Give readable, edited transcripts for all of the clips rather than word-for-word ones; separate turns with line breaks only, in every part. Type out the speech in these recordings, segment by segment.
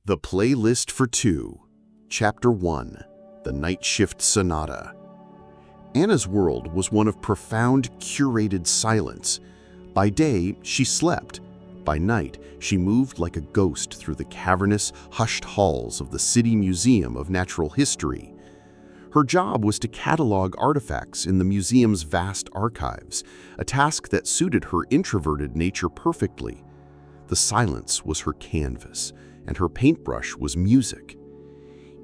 The Playlist for Two, Chapter 1, The Night Shift Sonata. Anna's world was one of profound, curated silence. By day, she slept. By night, she moved like a ghost through the cavernous, hushed halls of the City Museum of Natural History. Her job was to catalog artifacts in the museum's vast archives, a task that suited her introverted nature perfectly. The silence was her canvas, and her paintbrush was music.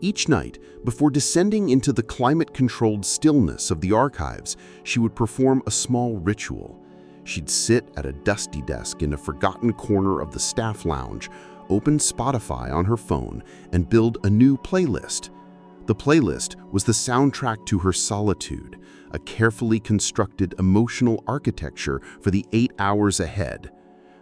Each night, before descending into the climate-controlled stillness of the archives, she would perform a small ritual. She'd sit at a dusty desk in a forgotten corner of the staff lounge, open Spotify on her phone, and build a new playlist. The playlist was the soundtrack to her solitude, a carefully constructed emotional architecture for the 8 hours ahead.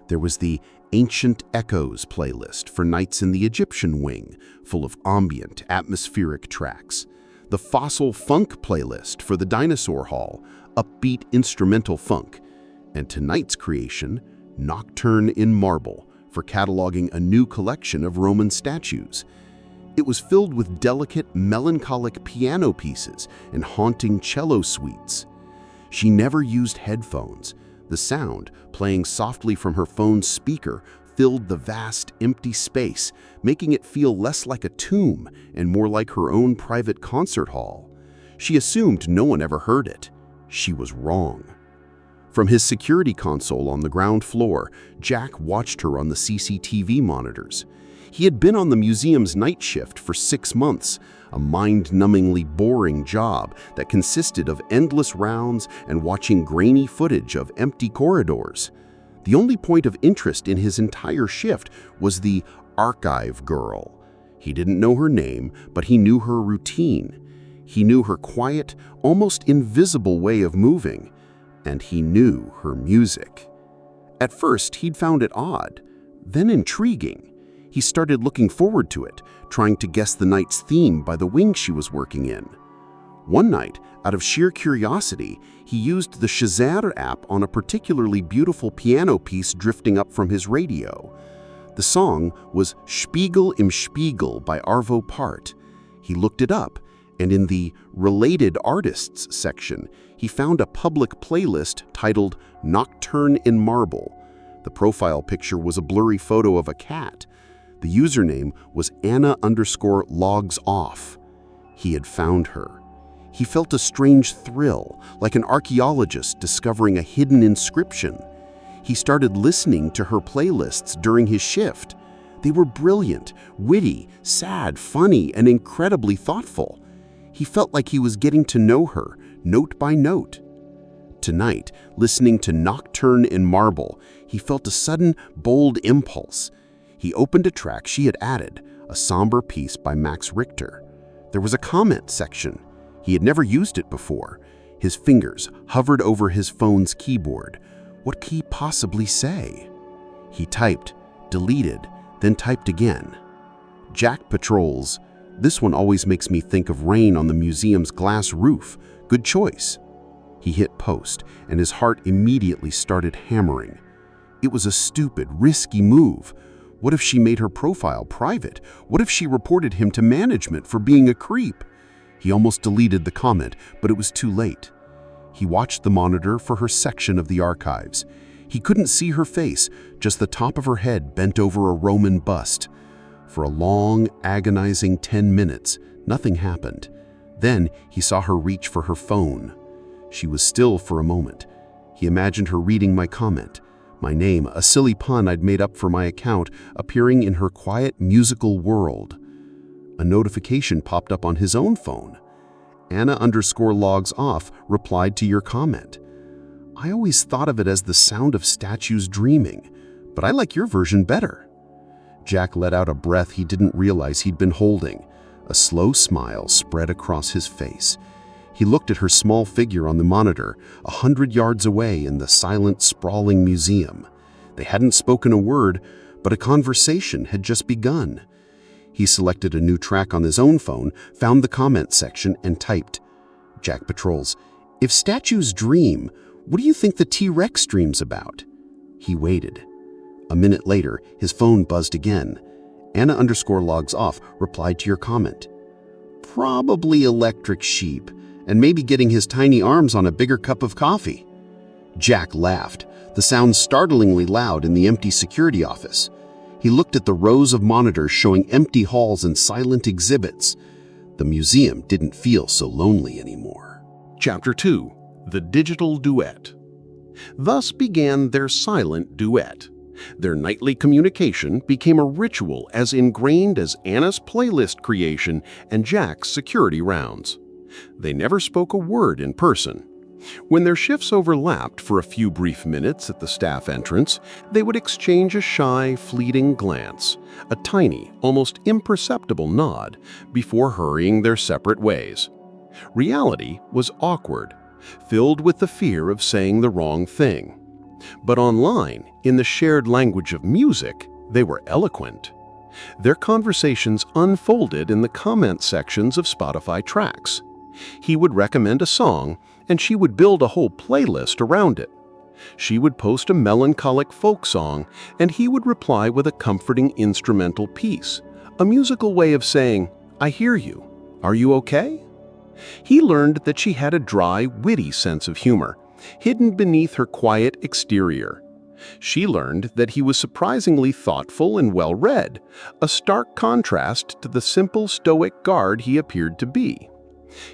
There was the Ancient Echoes playlist for nights in the Egyptian wing, full of ambient, atmospheric tracks. The Fossil Funk playlist for the Dinosaur Hall, upbeat instrumental funk. And tonight's creation, Nocturne in Marble, for cataloging a new collection of Roman statues. It was filled with delicate, melancholic piano pieces and haunting cello suites. She never used headphones. The sound, playing softly from her phone's speaker, filled the vast, empty space, making it feel less like a tomb and more like her own private concert hall. She assumed no one ever heard it. She was wrong. From his security console on the ground floor, Jack watched her on the CCTV monitors. He had been on the museum's night shift for 6 months, a mind-numbingly boring job that consisted of endless rounds and watching grainy footage of empty corridors. The only point of interest in his entire shift was the archive girl. He didn't know her name, but he knew her routine. He knew her quiet, almost invisible way of moving, and he knew her music. At first, he'd found it odd, then intriguing. He started looking forward to it, trying to guess the night's theme by the wing she was working in. One night, out of sheer curiosity, he used the Shazam app on a particularly beautiful piano piece drifting up from his radio. The song was Spiegel im Spiegel by Arvo Pärt. He looked it up, and in the Related Artists section, he found a public playlist titled Nocturne in Marble. The profile picture was a blurry photo of a cat. The username was Anna_logs_off. He had found her. He felt a strange thrill, like an archaeologist discovering a hidden inscription. He started listening to her playlists during his shift. They were brilliant, witty, sad, funny, and incredibly thoughtful. He felt like he was getting to know her, note by note. Tonight, listening to Nocturne in Marble, he felt a sudden, bold impulse. He opened a track she had added, a somber piece by Max Richter. There was a comment section. He had never used it before. His fingers hovered over his phone's keyboard. What could he possibly say? He typed, deleted, then typed again. Jack patrols. This one always makes me think of rain on the museum's glass roof. Good choice. He hit post, and his heart immediately started hammering. It was a stupid, risky move. What if she made her profile private? What if she reported him to management for being a creep? He almost deleted the comment, but it was too late. He watched the monitor for her section of the archives. He couldn't see her face, just the top of her head bent over a Roman bust. For a long, agonizing 10 minutes, nothing happened. Then he saw her reach for her phone. She was still for a moment. He imagined her reading my comment. My name, a silly pun I'd made up for my account, appearing in her quiet musical world. A notification popped up on his own phone. Anna_logs_off replied to your comment. I always thought of it as the sound of statues dreaming, but I like your version better. Jack let out a breath he didn't realize he'd been holding. A slow smile spread across his face. He looked at her small figure on the monitor, 100 yards away in the silent, sprawling museum. They hadn't spoken a word, but a conversation had just begun. He selected a new track on his own phone, found the comment section, and typed, Jack patrols, if statues dream, what do you think the T-Rex dreams about? He waited. A minute later, his phone buzzed again. Anna_logs off replied to your comment. Probably electric sheep, and maybe getting his tiny arms on a bigger cup of coffee. Jack laughed, the sound startlingly loud in the empty security office. He looked at the rows of monitors showing empty halls and silent exhibits. The museum didn't feel so lonely anymore.
Chapter 2. The Digital Duet. Thus began their silent duet. Their nightly communication became a ritual as ingrained as Anna's playlist creation and Jack's security rounds. They never spoke a word in person. When their shifts overlapped for a few brief minutes at the staff entrance, they would exchange a shy, fleeting glance, a tiny, almost imperceptible nod, before hurrying their separate ways. Reality was awkward, filled with the fear of saying the wrong thing. But online, in the shared language of music, they were eloquent. Their conversations unfolded in the comment sections of Spotify tracks. He would recommend a song, and she would build a whole playlist around it. She would post a melancholic folk song, and he would reply with a comforting instrumental piece, a musical way of saying, "I hear you. Are you okay?" He learned that she had a dry, witty sense of humor, hidden beneath her quiet exterior. She learned that he was surprisingly thoughtful and well-read, a stark contrast to the simple stoic guard he appeared to be.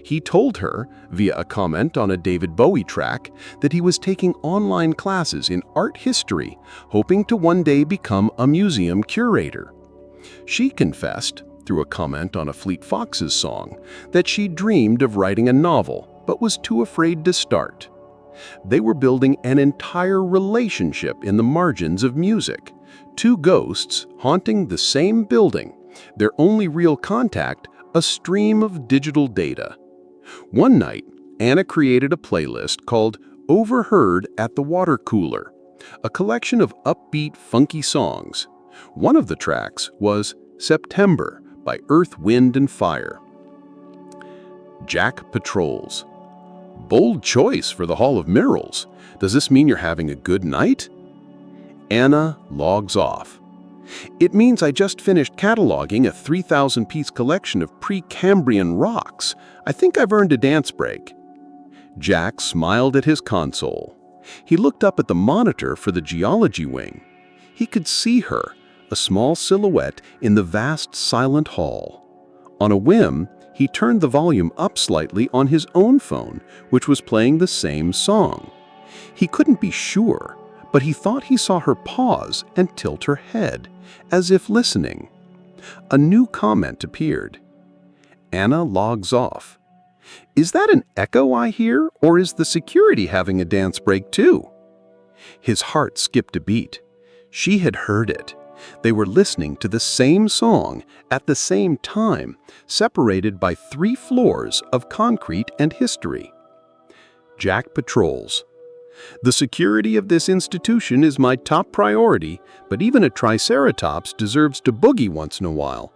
He told her, via a comment on a David Bowie track, that he was taking online classes in art history, hoping to one day become a museum curator. She confessed, through a comment on a Fleet Foxes song, that she dreamed of writing a novel, but was too afraid to start. They were building an entire relationship in the margins of music, two ghosts haunting the same building, their only real contact a stream of digital data. One night, Anna created a playlist called Overheard at the Water Cooler, a collection of upbeat, funky songs. One of the tracks was September by Earth, Wind and Fire. Jack patrols. Bold choice for the Hall of Mirrors. Does this mean you're having a good night? Anna logs off. It means I just finished cataloging a 3,000-piece collection of Precambrian rocks. I think I've earned a dance break. Jack smiled at his console. He looked up at the monitor for the geology wing. He could see her, a small silhouette in the vast silent hall. On a whim, he turned the volume up slightly on his own phone, which was playing the same song. He couldn't be sure, but he thought he saw her pause and tilt her head, as if listening. A new comment appeared. Anna logs off. Is that an echo I hear, or is the security having a dance break too? His heart skipped a beat. She had heard it. They were listening to the same song at the same time, separated by 3 floors of concrete and history. Jack patrols. The security of this institution is my top priority, but even a triceratops deserves to boogie once in a while.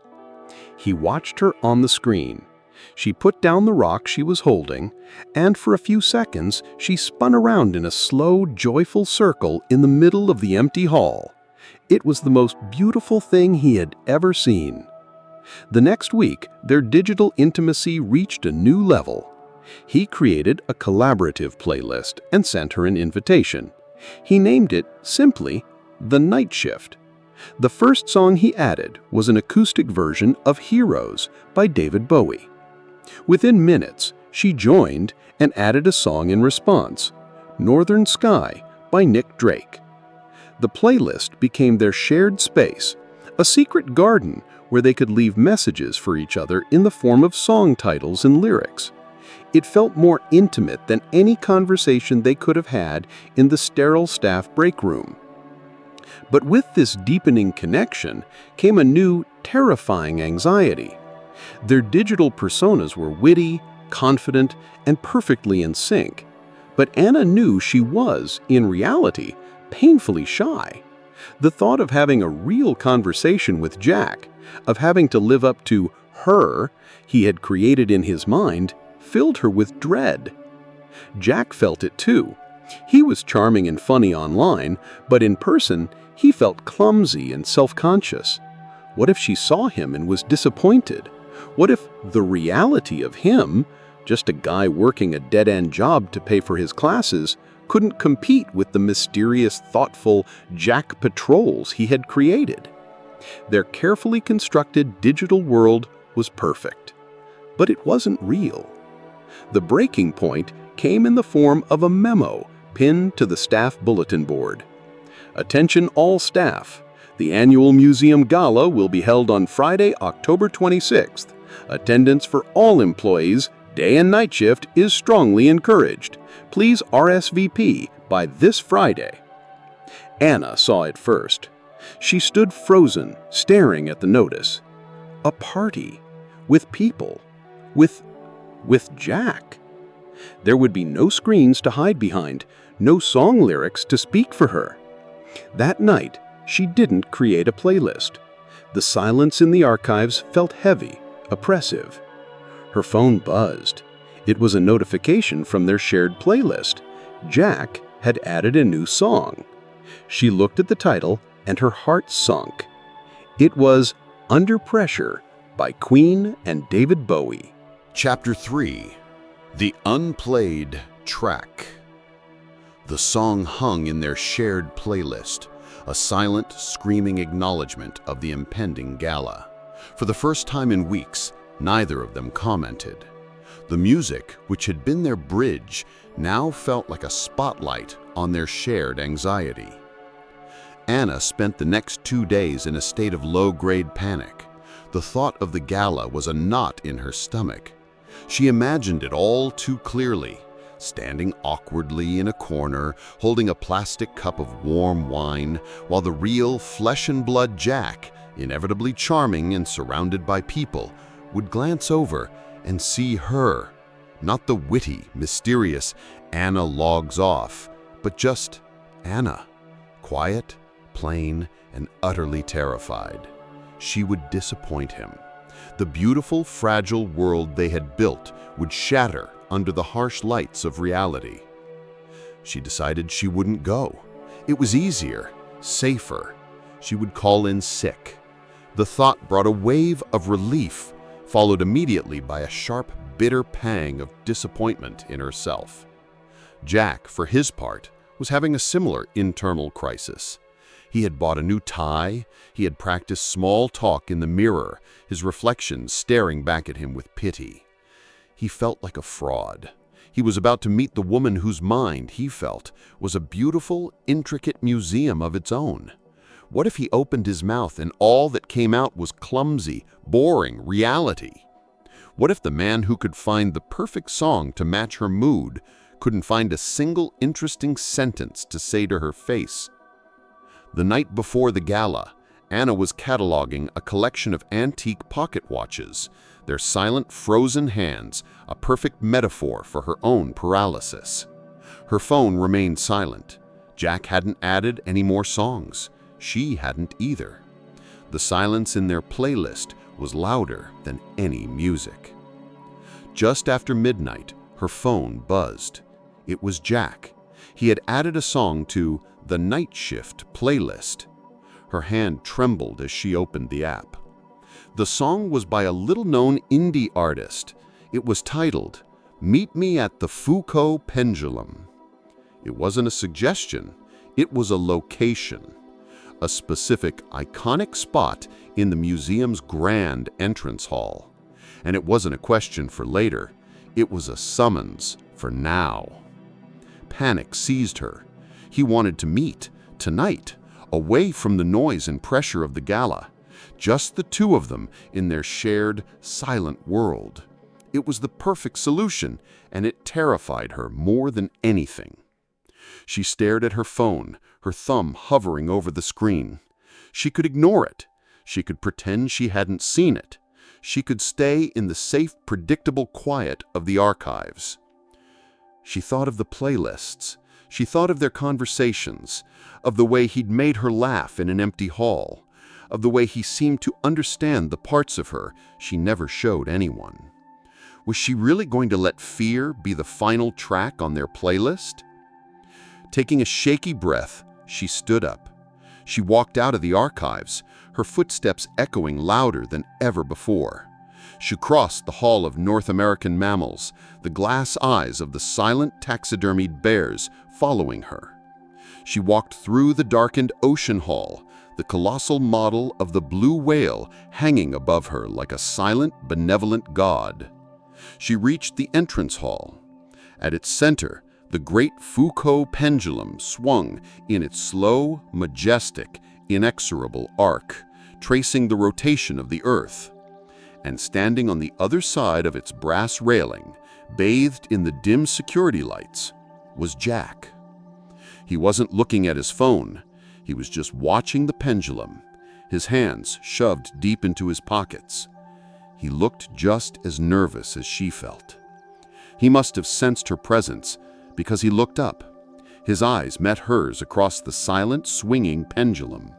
He watched her on the screen. She put down the rock she was holding, and for a few seconds she spun around in a slow, joyful circle in the middle of the empty hall. It was the most beautiful thing he had ever seen. The next week, their digital intimacy reached a new level. He created a collaborative playlist and sent her an invitation. He named it, simply, The Night Shift. The first song he added was an acoustic version of Heroes by David Bowie. Within minutes, she joined and added a song in response, Northern Sky by Nick Drake. The playlist became their shared space, a secret garden where they could leave messages for each other in the form of song titles and lyrics. It felt more intimate than any conversation they could have had in the sterile staff break room. But with this deepening connection came a new, terrifying anxiety. Their digital personas were witty, confident, and perfectly in sync. But Anna knew she was, in reality, painfully shy. The thought of having a real conversation with Jack, of having to live up to her he had created in his mind, filled her with dread. Jack felt it too. He was charming and funny online, but in person, he felt clumsy and self-conscious. What if she saw him and was disappointed? What if the reality of him, just a guy working a dead-end job to pay for his classes, couldn't compete with the mysterious, thoughtful Jack patrols he had created? Their carefully constructed digital world was perfect, but it wasn't real. The breaking point came in the form of a memo pinned to the staff bulletin board. Attention all staff. The annual museum gala will be held on Friday, October 26th. Attendance for all employees, day and night shift, is strongly encouraged. Please RSVP by this Friday. Anna saw it first. She stood frozen, staring at the notice. A party. With people. With Jack. There would be no screens to hide behind, no song lyrics to speak for her. That night, she didn't create a playlist. The silence in the archives felt heavy, oppressive. Her phone buzzed. It was a notification from their shared playlist. Jack had added a new song. She looked at the title and her heart sunk. It was Under Pressure by Queen and David Bowie.
Chapter 3. The Unplayed Track. The song hung in their shared playlist, a silent, screaming acknowledgement of the impending gala. For the first time in weeks, neither of them commented. The music, which had been their bridge, now felt like a spotlight on their shared anxiety. Anna spent the next 2 days in a state of low-grade panic. The thought of the gala was a knot in her stomach. She imagined it all too clearly, standing awkwardly in a corner, holding a plastic cup of warm wine, while the real flesh-and-blood Jack, inevitably charming and surrounded by people, would glance over and see her, not the witty, mysterious Anna logs off, but just Anna, quiet, plain, and utterly terrified. She would disappoint him. The beautiful, fragile world they had built would shatter under the harsh lights of reality. She decided she wouldn't go. It was easier, safer. She would call in sick. The thought brought a wave of relief, followed immediately by a sharp, bitter pang of disappointment in herself. Jack, for his part, was having a similar internal crisis. He had bought a new tie, he had practiced small talk in the mirror, his reflection staring back at him with pity. He felt like a fraud. He was about to meet the woman whose mind, he felt, was a beautiful, intricate museum of its own. What if he opened his mouth and all that came out was clumsy, boring reality? What if the man who could find the perfect song to match her mood couldn't find a single interesting sentence to say to her face? The night before the gala, Anna was cataloging a collection of antique pocket watches, their silent, frozen hands a perfect metaphor for her own paralysis. Her phone remained silent. Jack hadn't added any more songs. She hadn't either. The silence in their playlist was louder than any music. Just after midnight, her phone buzzed. It was Jack. He had added a song to the Night Shift playlist. Her hand trembled as she opened the app. The song was by a little-known indie artist. It was titled, Meet Me at the Foucault Pendulum. It wasn't a suggestion, it was a location. A specific, iconic spot in the museum's grand entrance hall. And it wasn't a question for later, it was a summons for now. Panic seized her. He wanted to meet, tonight, away from the noise and pressure of the gala. Just the two of them in their shared, silent world. It was the perfect solution, and it terrified her more than anything. She stared at her phone, her thumb hovering over the screen. She could ignore it. She could pretend she hadn't seen it. She could stay in the safe, predictable quiet of the archives. She thought of the playlists. She thought of their conversations, of the way he'd made her laugh in an empty hall, of the way he seemed to understand the parts of her she never showed anyone. Was she really going to let fear be the final track on their playlist? Taking a shaky breath, she stood up. She walked out of the archives, her footsteps echoing louder than ever before. She crossed the Hall of North American Mammals, the glass eyes of the silent taxidermied bears following her. She walked through the darkened Ocean Hall, the colossal model of the blue whale hanging above her like a silent, benevolent god. She reached the entrance hall. At its center, the great Foucault pendulum swung in its slow, majestic, inexorable arc, tracing the rotation of the Earth. And standing on the other side of its brass railing, bathed in the dim security lights, was Jack. He wasn't looking at his phone. He was just watching the pendulum, his hands shoved deep into his pockets. He looked just as nervous as she felt. He must have sensed her presence because he looked up. His eyes met hers across the silent, swinging pendulum.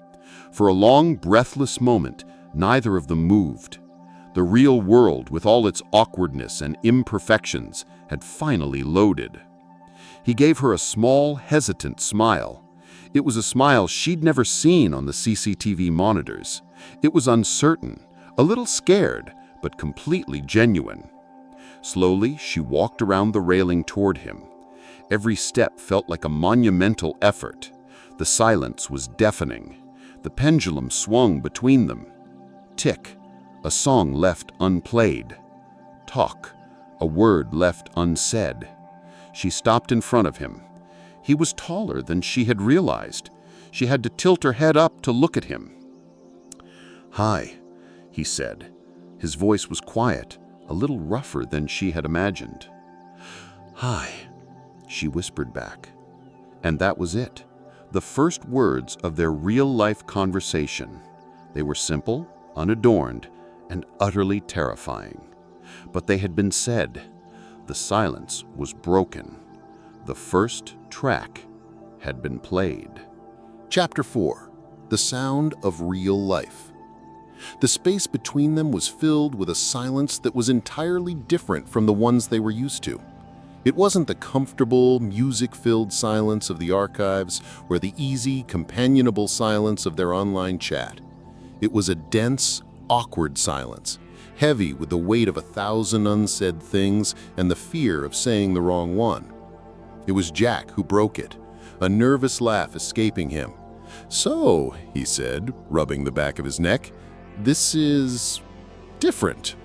For a long, breathless moment, neither of them moved. The real world, with all its awkwardness and imperfections, had finally loaded. He gave her a small, hesitant smile. It was a smile she'd never seen on the CCTV monitors. It was uncertain, a little scared, but completely genuine. Slowly, she walked around the railing toward him. Every step felt like a monumental effort. The silence was deafening. The pendulum swung between them. Tick, a song left unplayed. Talk, a word left unsaid. She stopped in front of him. He was taller than she had realized. She had to tilt her head up to look at him. "Hi," he said. His voice was quiet, a little rougher than she had imagined. "Hi," she whispered back. And that was it. The first words of their real-life conversation. They were simple, unadorned, and utterly terrifying. But they had been said. The silence was broken. The first track had been played. Chapter 4. The Sound of Real Life. The space between them was filled with a silence that was entirely different from the ones they were used to. It wasn't the comfortable, music-filled silence of the archives or the easy, companionable silence of their online chat. It was a dense, awkward silence, heavy with the weight of 1,000 unsaid things and the fear of saying the wrong one. It was Jack who broke it, a nervous laugh escaping him. "So," he said, rubbing the back of his neck, "this is different."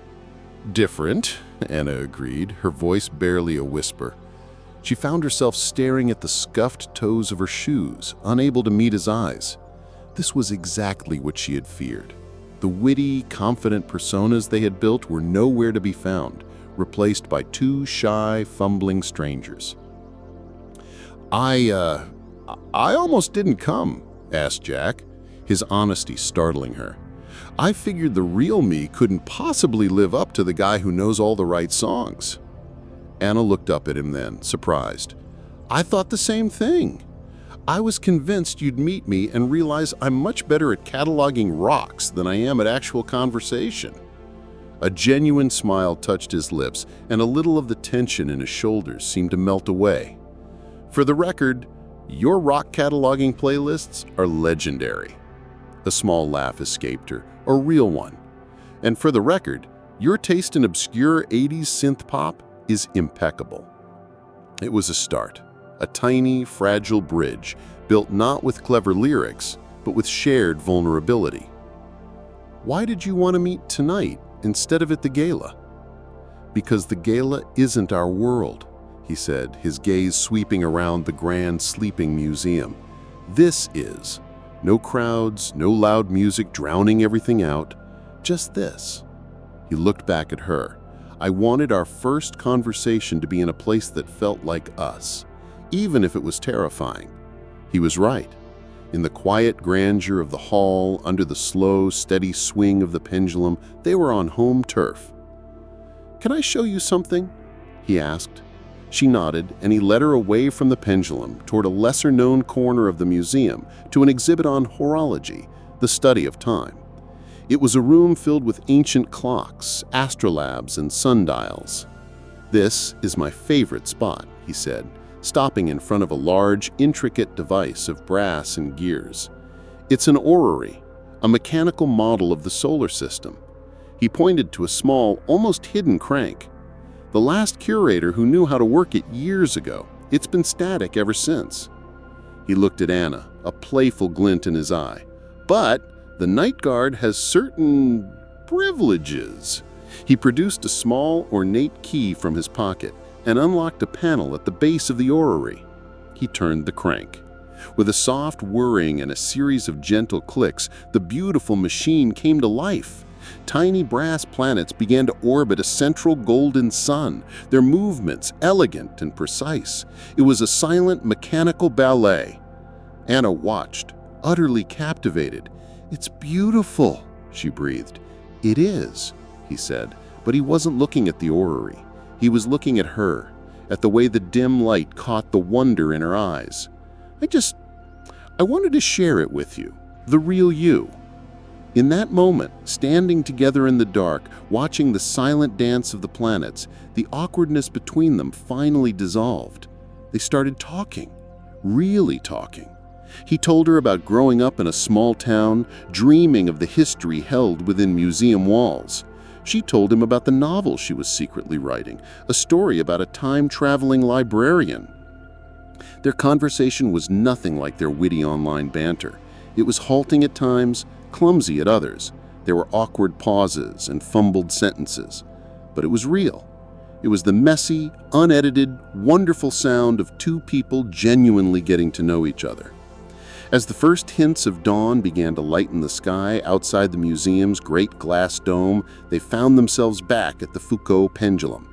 "Different," Anna agreed, her voice barely a whisper. She found herself staring at the scuffed toes of her shoes, unable to meet his eyes. This was exactly what she had feared. The witty, confident personas they had built were nowhere to be found, replaced by two shy, fumbling strangers. I almost didn't come," asked Jack, his honesty startling her. "I figured the real me couldn't possibly live up to the guy who knows all the right songs." Anna looked up at him then, surprised. "I thought the same thing. I was convinced you'd meet me and realize I'm much better at cataloging rocks than I am at actual conversation." A genuine smile touched his lips, and a little of the tension in his shoulders seemed to melt away. "For the record, your rock cataloging playlists are legendary." A small laugh escaped her, a real one. "And for the record, your taste in obscure 80s synth pop is impeccable." It was a start, a tiny, fragile bridge, built not with clever lyrics, but with shared vulnerability. "Why did you want to meet tonight instead of at the gala?" "Because the gala isn't our world," he said, his gaze sweeping around the grand sleeping museum. "This is. No crowds, no loud music drowning everything out. Just this." He looked back at her. "I wanted our first conversation to be in a place that felt like us, even if it was terrifying." He was right. In the quiet grandeur of the hall, under the slow, steady swing of the pendulum, they were on home turf. "Can I show you something?" he asked. She nodded, and he led her away from the pendulum toward a lesser-known corner of the museum to an exhibit on horology, the study of time. It was a room filled with ancient clocks, astrolabes, and sundials. "This is my favorite spot," he said, stopping in front of a large, intricate device of brass and gears. "It's an orrery,
a mechanical model of the solar system. He pointed to a small, almost hidden crank. The last curator who knew how to work it years ago. It's been static ever since. He looked at Anna, a playful glint in his eye. But the night guard has certain privileges. He produced a small, ornate key from his pocket and unlocked a panel at the base of the orrery. He turned the crank. With a soft whirring and a series of gentle clicks, the beautiful machine came to life. Tiny brass planets began to orbit a central golden sun, their movements elegant and precise. It was a silent, mechanical ballet. Anna watched, utterly captivated. "It's beautiful," she breathed. "It is," he said, but he wasn't looking at the orrery. He was looking at her, at the way the dim light caught the wonder in her eyes. I wanted to share it with you, the real you." In that moment, standing together in the dark, watching the silent dance of the planets, the awkwardness between them finally dissolved. They started talking, really talking. He told her about growing up in a small town, dreaming of the history held within museum walls. She told him about the novel she was secretly writing, a story about a time-traveling librarian. Their conversation was nothing like their witty online banter. It was halting at times, clumsy at others. There were awkward pauses and fumbled sentences. But it was real. It was the messy, unedited, wonderful sound of two people genuinely getting to know each other. As the first hints of dawn began to lighten the sky outside the museum's great glass dome, they found themselves back at the Foucault pendulum.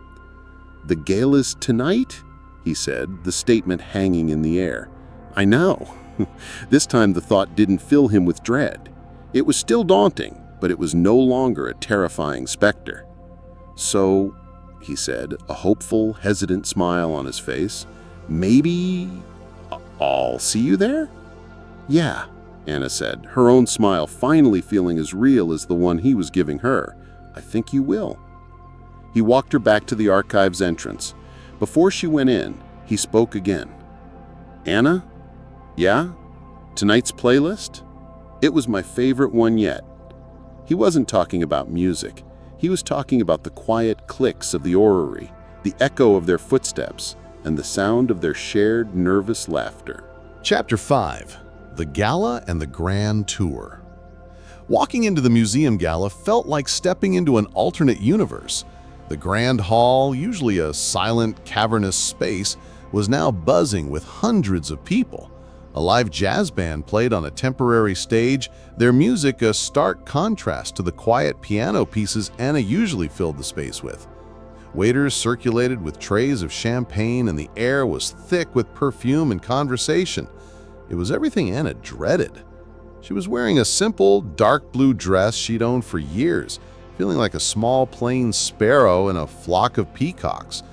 "The gala's tonight?" he said, the statement hanging in the air. "I know." This time the thought didn't fill him with dread. It was still daunting, but it was no longer a terrifying specter. "So," he said, a hopeful, hesitant smile on his face, "maybe I'll see you there?" "Yeah," Anna said, her own smile finally feeling as real as the one he was giving her. "I think you will." He walked her back to the archive's entrance. Before she went in, he spoke again. "Anna? Yeah? Tonight's playlist? It was my favorite one yet." He wasn't talking about music. He was talking about the quiet clicks of the orrery, the echo of their footsteps, and the sound of their shared nervous laughter.
Chapter 5. The Gala and the Grand Tour. Walking into the museum gala felt like stepping into an alternate universe. The grand hall, usually a silent, cavernous space, was now buzzing with hundreds of people. A live jazz band played on a temporary stage, their music a stark contrast to the quiet piano pieces Anna usually filled the space with. Waiters circulated with trays of champagne, and the air was thick with perfume and conversation. It was everything Anna dreaded. She was wearing a simple, dark blue dress she'd owned for years, feeling like a small, plain sparrow in a flock of peacocks.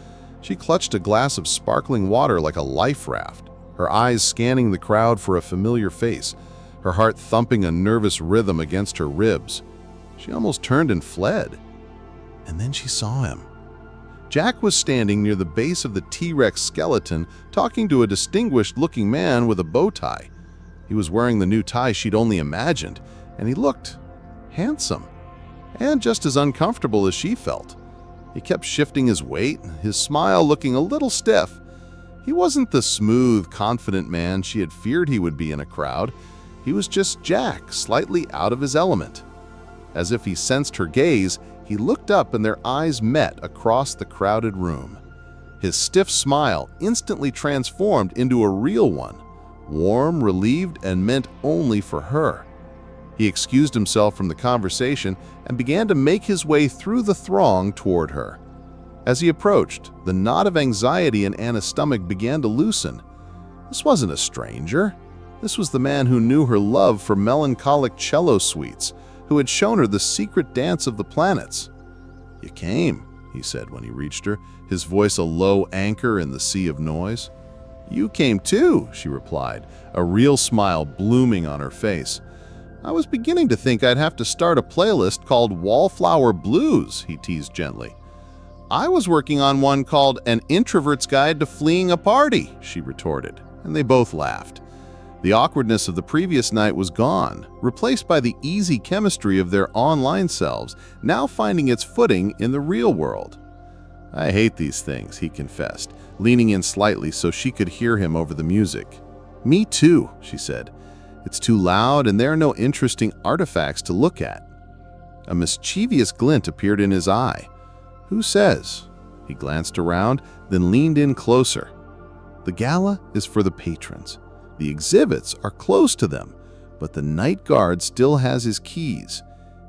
She clutched a glass of sparkling water like a life raft, her eyes scanning the crowd for a familiar face, her heart thumping a nervous rhythm against her ribs. She almost turned and fled. And then she saw him. Jack was standing near the base of the T-Rex skeleton, talking to a distinguished-looking man with a bow tie. He was wearing the new tie she'd only imagined, and he looked handsome, and just as uncomfortable as she felt. He kept shifting his weight, his smile looking a little stiff. He wasn't the smooth, confident man she had feared he would be in a crowd. He was just Jack, slightly out of his element. As if he sensed her gaze, he looked up and their eyes met across the crowded room. His stiff smile instantly transformed into a real one, warm, relieved, and meant only for her. He excused himself from the conversation and began to make his way through the throng toward her. As he approached, the knot of anxiety in Anna's stomach began to loosen. This wasn't a stranger. This was the man who knew her love for melancholic cello suites, who had shown her the secret dance of the planets. "You came," he said when he reached her, his voice a low anchor in the sea of noise. "You came too," she replied, a real smile blooming on her face. "I was beginning to think I'd have to start a playlist called Wallflower Blues," he teased gently. "I was working on one called An Introvert's Guide to Fleeing a Party," she retorted, and they both laughed. The awkwardness of the previous night was gone, replaced by the easy chemistry of their online selves, now finding its footing in the real world. "I hate these things," he confessed, leaning in slightly so she could hear him over the music. "Me too," she said. "It's too loud and there are no interesting artifacts to look at." A mischievous glint appeared in his eye. "Who says?" He glanced around, then leaned in closer. "The gala is for the patrons. The exhibits are close to them, but the night guard still has his keys."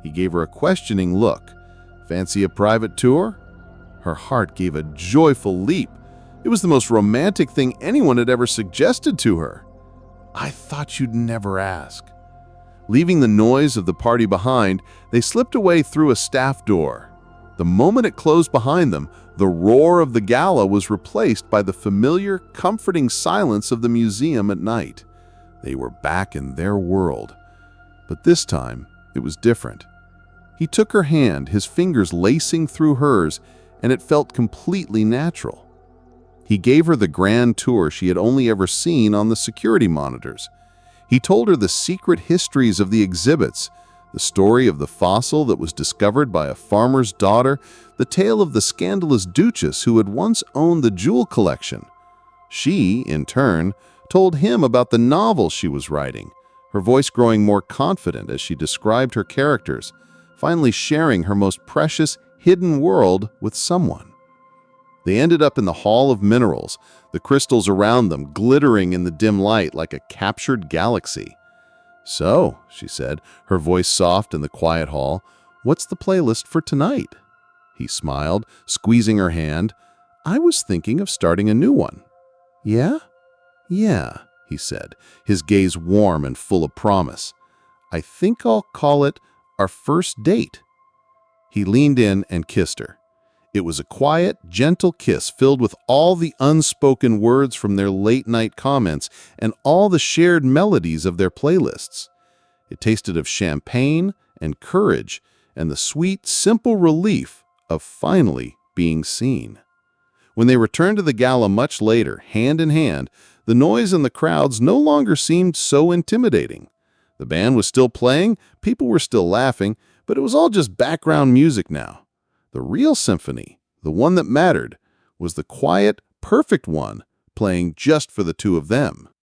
He gave her a questioning look. "Fancy a private tour?" Her heart gave a joyful leap. It was the most romantic thing anyone had ever suggested to her. "I thought you'd never ask." Leaving the noise of the party behind, they slipped away through a staff door. The moment it closed behind them, the roar of the gala was replaced by the familiar, comforting silence of the museum at night. They were back in their world. But this time, it was different. He took her hand, his fingers lacing through hers, and it felt completely natural. He gave her the grand tour she had only ever seen on the security monitors. He told her the secret histories of the exhibits, the story of the fossil that was discovered by a farmer's daughter, the tale of the scandalous duchess who had once owned the jewel collection. She, in turn, told him about the novel she was writing, her voice growing more confident as she described her characters, finally sharing her most precious, hidden world with someone. They ended up in the Hall of Minerals, the crystals around them glittering in the dim light like a captured galaxy. "So," she said, her voice soft in the quiet hall, "what's the playlist for tonight?" He smiled, squeezing her hand. "I was thinking of starting a new one." "Yeah?" "Yeah," he said, his gaze warm and full of promise. "I think I'll call it Our First Date." He leaned in and kissed her. It was a quiet, gentle kiss filled with all the unspoken words from their late-night comments and all the shared melodies of their playlists. It tasted of champagne and courage and the sweet, simple relief of finally being seen. When they returned to the gala much later, hand in hand, the noise and the crowds no longer seemed so intimidating. The band was still playing, people were still laughing, but it was all just background music now. The real symphony, the one that mattered, was the quiet, perfect one playing just for the two of them.